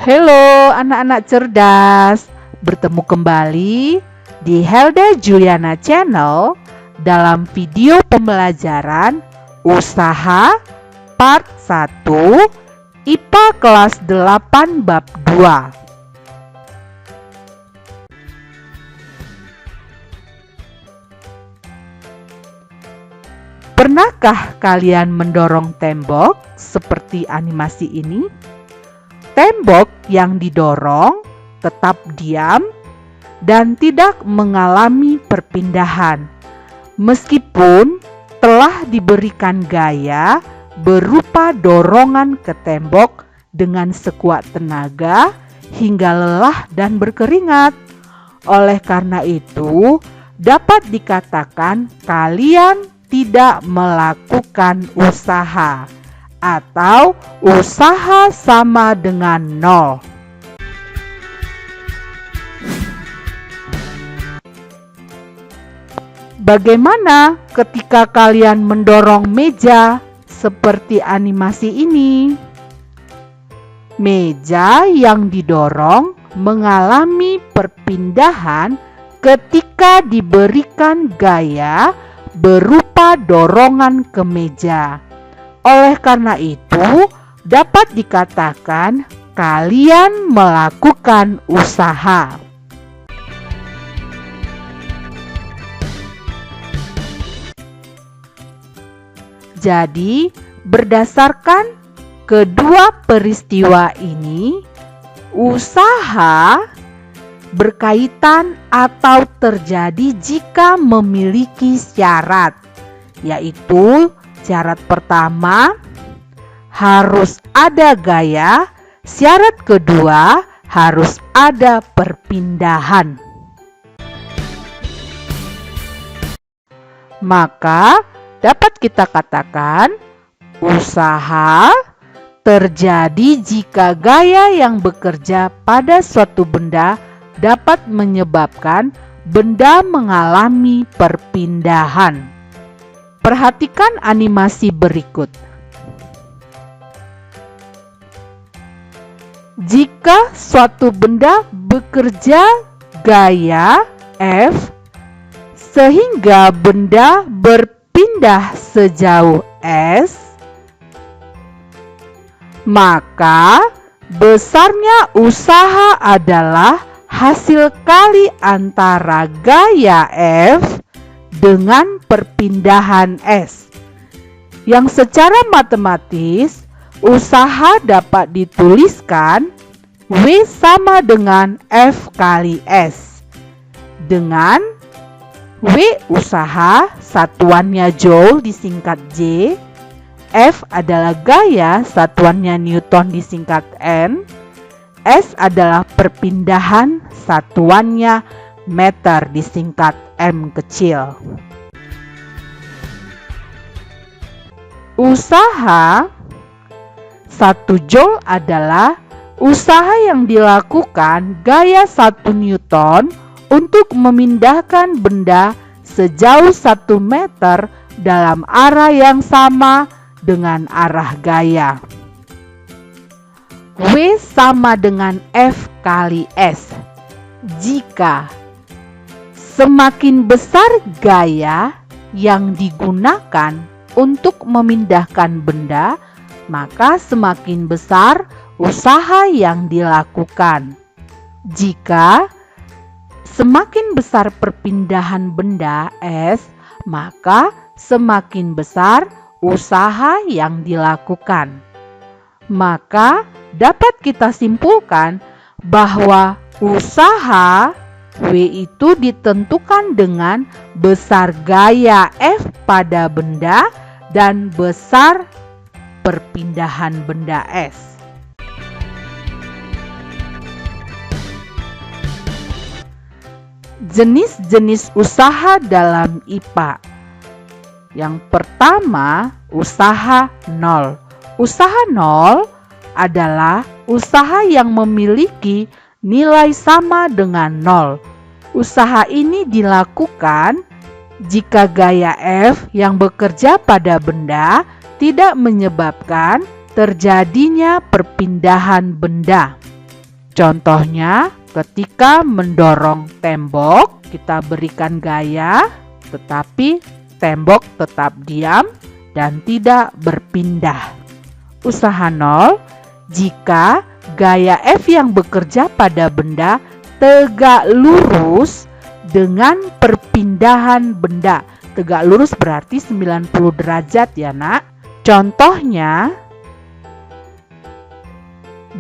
Halo anak-anak cerdas, bertemu kembali di Helda Juliana Channel dalam video pembelajaran Usaha Part 1 IPA kelas 8 bab 2. Pernahkah kalian mendorong tembok seperti animasi ini? Tembok yang didorong tetap diam dan tidak mengalami perpindahan, meskipun telah diberikan gaya berupa dorongan ke tembok dengan sekuat tenaga hingga lelah dan berkeringat. Oleh karena itu, dapat dikatakan kalian tidak melakukan usaha, atau usaha sama dengan nol. Bagaimana ketika kalian mendorong meja seperti animasi ini? Meja yang didorong mengalami perpindahan ketika diberikan gaya berupa dorongan ke meja. Oleh karena itu, dapat dikatakan kalian melakukan usaha. Jadi, berdasarkan kedua peristiwa ini, usaha berkaitan atau terjadi jika memiliki syarat, yaitu syarat pertama, harus ada gaya. Syarat kedua, harus ada perpindahan. Maka, dapat kita katakan, usaha terjadi jika gaya yang bekerja pada suatu benda dapat menyebabkan benda mengalami perpindahan. Perhatikan animasi berikut. Jika suatu benda bekerja gaya F sehingga benda berpindah sejauh S, maka besarnya usaha adalah hasil kali antara gaya F dengan perpindahan S, yang secara matematis usaha dapat dituliskan W sama dengan F kali S, dengan W usaha satuannya Joule disingkat J, F adalah gaya satuannya Newton disingkat N, S adalah perpindahan satuannya meter disingkat M kecil. Usaha 1 Joule adalah usaha yang dilakukan gaya 1 Newton untuk memindahkan benda sejauh 1 meter dalam arah yang sama dengan arah gaya. W sama dengan F kali S. Jika semakin besar gaya yang digunakan untuk memindahkan benda, maka semakin besar usaha yang dilakukan. Jika semakin besar perpindahan benda S, maka semakin besar usaha yang dilakukan. Maka dapat kita simpulkan bahwa usaha W itu ditentukan dengan besar gaya F pada benda dan besar perpindahan benda S. Jenis-jenis usaha dalam IPA. Yang pertama, usaha nol. Usaha nol adalah usaha yang memiliki nilai sama dengan nol. Usaha ini dilakukan jika gaya F yang bekerja pada benda tidak menyebabkan terjadinya perpindahan benda. Contohnya, ketika mendorong tembok, kita berikan gaya, tetapi tembok tetap diam dan tidak berpindah. Usaha 0, jika gaya F yang bekerja pada benda tegak lurus dengan perpindahan benda. Tegak lurus berarti 90 derajat ya nak. Contohnya,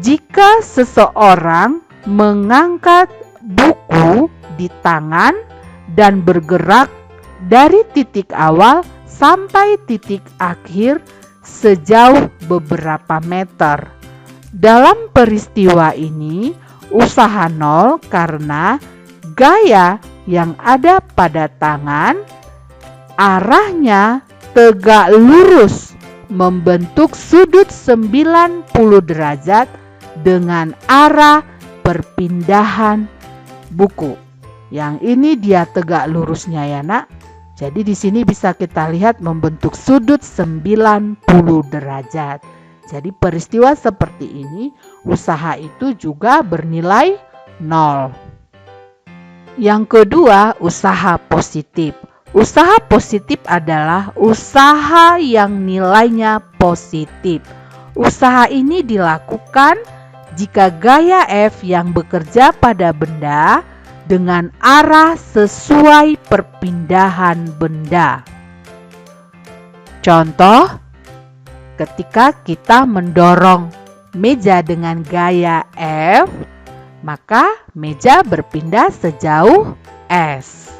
jika seseorang mengangkat buku di tangan dan bergerak dari titik awal sampai titik akhir sejauh beberapa meter. Dalam peristiwa ini, usaha 0 karena gaya yang ada pada tangan arahnya tegak lurus membentuk sudut 90 derajat dengan arah perpindahan buku. Yang ini dia tegak lurusnya ya nak. Jadi di sini bisa kita lihat membentuk sudut 90 derajat. Jadi peristiwa seperti ini, usaha itu juga bernilai 0. Yang kedua, usaha positif. Usaha positif adalah usaha yang nilainya positif. Usaha ini dilakukan jika gaya F yang bekerja pada benda dengan arah sesuai perpindahan benda. Contoh, ketika kita mendorong meja dengan gaya F, maka meja berpindah sejauh S.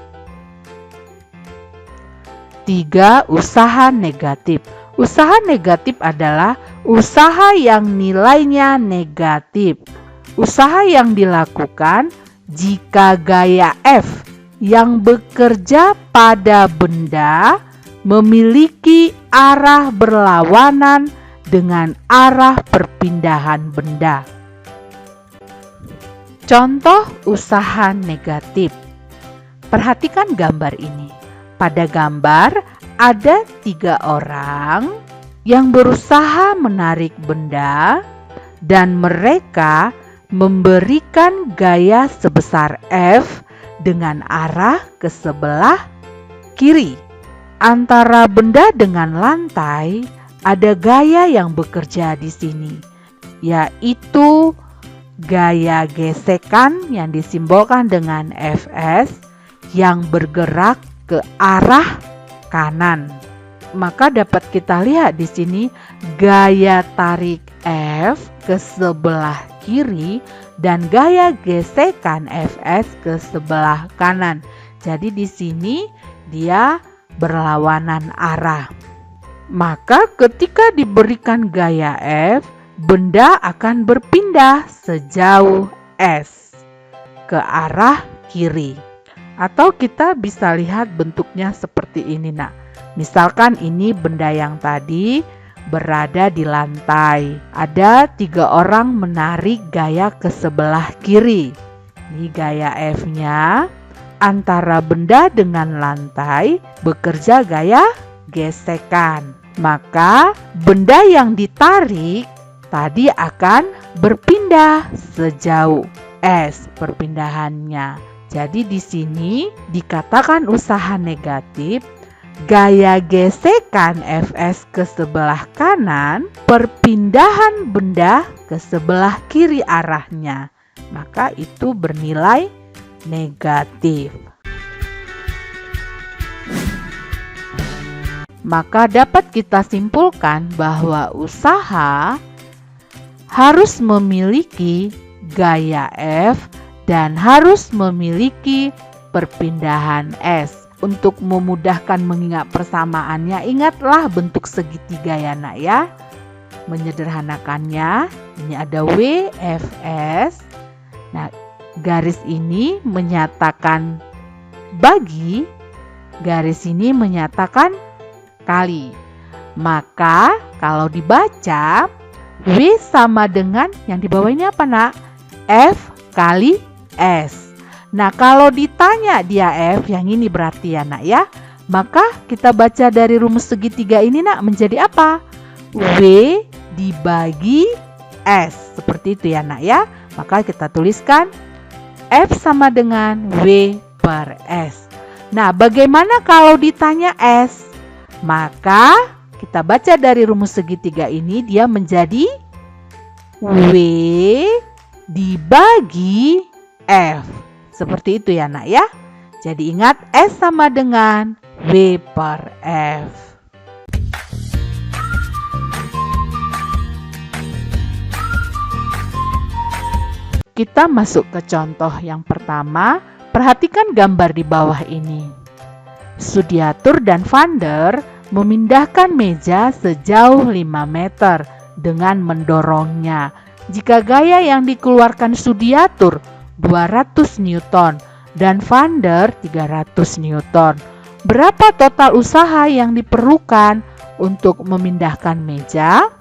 3. Usaha negatif. Usaha negatif adalah usaha yang nilainya negatif. Usaha yang dilakukan jika gaya F yang bekerja pada benda memiliki arah berlawanan dengan arah perpindahan benda. Contoh usaha negatif. Perhatikan gambar ini. Pada gambar ada 3 orang yang berusaha menarik benda dan mereka memberikan gaya sebesar F dengan arah ke sebelah kiri. Antara benda dengan lantai ada gaya yang bekerja di sini, yaitu gaya gesekan yang disimbolkan dengan Fs yang bergerak ke arah kanan. Maka dapat kita lihat di sini gaya tarik F ke sebelah kiri dan gaya gesekan Fs ke sebelah kanan. Jadi di sini dia berlawanan arah. Maka ketika diberikan gaya F, benda akan berpindah sejauh S ke arah kiri. Atau kita bisa lihat bentuknya seperti ini nak. Misalkan ini benda yang tadi berada di lantai. Ada 3 orang menarik gaya ke sebelah kiri. Ini gaya F-nya. Antara benda dengan lantai bekerja gaya gesekan. Maka benda yang ditarik tadi akan berpindah sejauh S perpindahannya. Jadi di sini dikatakan usaha negatif, gaya gesekan Fs ke sebelah kanan, perpindahan benda ke sebelah kiri arahnya. Maka itu bernilai negatif. Maka dapat kita simpulkan bahwa usaha harus memiliki gaya F dan harus memiliki perpindahan S. Untuk memudahkan mengingat persamaannya, ingatlah bentuk segitiga ya nak ya. Menyederhanakannya, ini ada W, F, S. Nah, garis ini menyatakan bagi, garis ini menyatakan kali. Maka kalau dibaca, W sama dengan yang di bawah ini apa nak? F kali S. Nah kalau ditanya dia F, yang ini berarti ya nak ya. Maka kita baca dari rumus segitiga ini nak menjadi apa? W dibagi S. Seperti itu ya nak ya. Maka kita tuliskan F sama dengan W per S. Nah, bagaimana kalau ditanya S? Maka kita baca dari rumus segitiga ini, dia menjadi W dibagi F. Seperti itu ya nak ya. Jadi ingat S sama dengan W per F. Kita masuk ke contoh yang pertama. Perhatikan gambar di bawah ini. Sudiatur dan Vander memindahkan meja sejauh 5 meter dengan mendorongnya. Jika gaya yang dikeluarkan Sudiatur 200 Newton dan Vander 300 Newton, berapa total usaha yang diperlukan untuk memindahkan meja?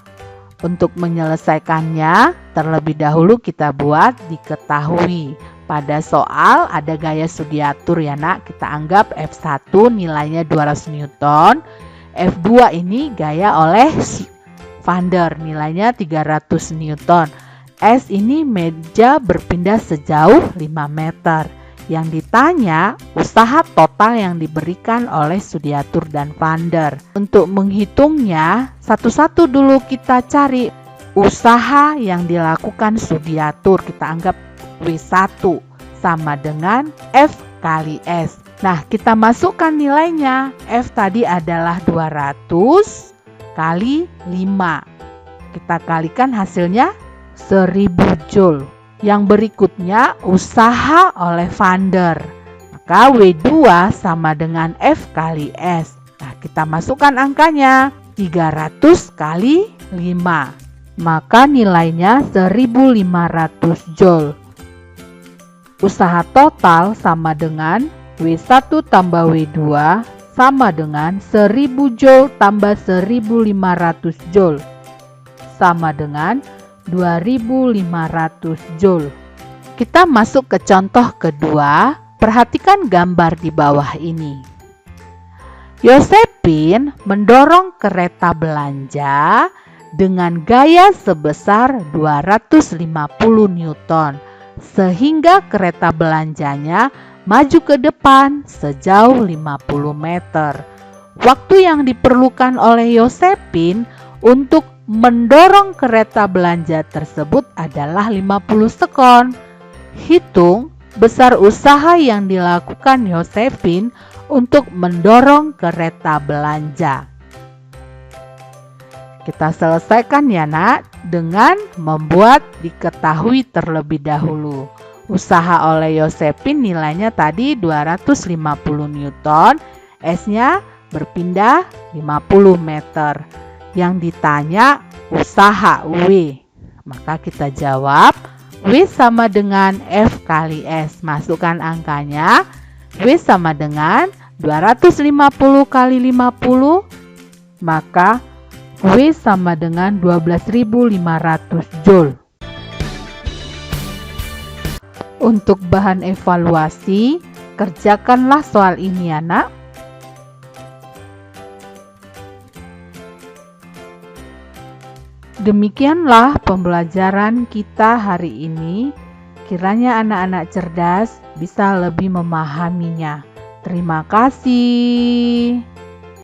Untuk menyelesaikannya, terlebih dahulu kita buat diketahui. Pada soal ada gaya Sudiatur ya nak, kita anggap F1 nilainya 200 Newton, F2 ini gaya oleh Vander nilainya 300 Newton. S ini meja berpindah sejauh 5 meter. Yang ditanya usaha total yang diberikan oleh Sudiatur dan Vander. Untuk menghitungnya, satu-satu dulu kita cari usaha yang dilakukan Sudiatur. Kita anggap W1 sama dengan F kali S. Nah, kita masukkan nilainya. F tadi adalah 200 kali 5. Kita kalikan hasilnya 1000 Joule. Yang berikutnya usaha oleh Vander. Maka W2 sama dengan F kali S. Nah, kita masukkan angkanya 300 kali 5. Maka nilainya 1500 Joule. Usaha total sama dengan W1 tambah W2 sama dengan 1000 Joule tambah 1500 Joule. Sama dengan 2500 Joule. Kita masuk ke contoh kedua. Perhatikan gambar di bawah ini. Yosephine mendorong kereta belanja dengan gaya sebesar 250 Newton sehingga kereta belanjanya maju ke depan sejauh 50 meter. Waktu yang diperlukan oleh Yosephine untuk mendorong kereta belanja tersebut adalah 50 sekon. Hitung besar usaha yang dilakukan Yosephine untuk mendorong kereta belanja. Kita selesaikan ya nak dengan membuat diketahui terlebih dahulu. Usaha oleh Yosephine nilainya tadi 250 Newton, S-nya berpindah 50 meter. Yang ditanya usaha W. Maka kita jawab W sama dengan F kali S. Masukkan angkanya. W sama dengan 250 kali 50. Maka W sama dengan 12.500 Joule. Untuk bahan evaluasi, kerjakanlah soal ini ya nak. Demikianlah pembelajaran kita hari ini. Kiranya anak-anak cerdas bisa lebih memahaminya. Terima kasih.